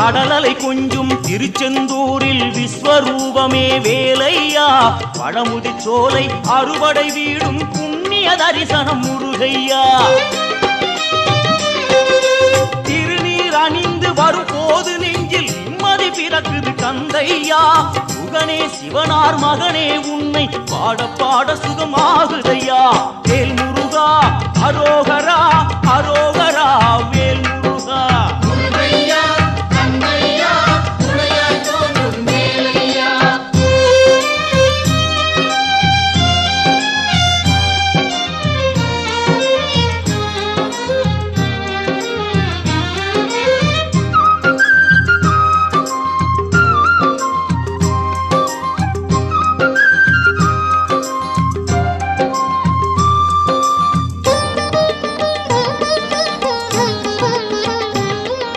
கடலலை கொஞ்சும் திருச்செந்தூரில் விஸ்வரூபமே வேலையா பழமுதி சோலை அறுபடை வீடும் புண்ணிய தரிசனம் முருகையா திருநீர் அணிந்து வரும் போது நெஞ்சில் நிம்மதி பிறக்குது கந்தையா முகனே சிவனார் மகனே உன்னை பாட பாட சுகமாகுதையா வேல் முருகா அரோகரா அரோகரா வேல் முருகா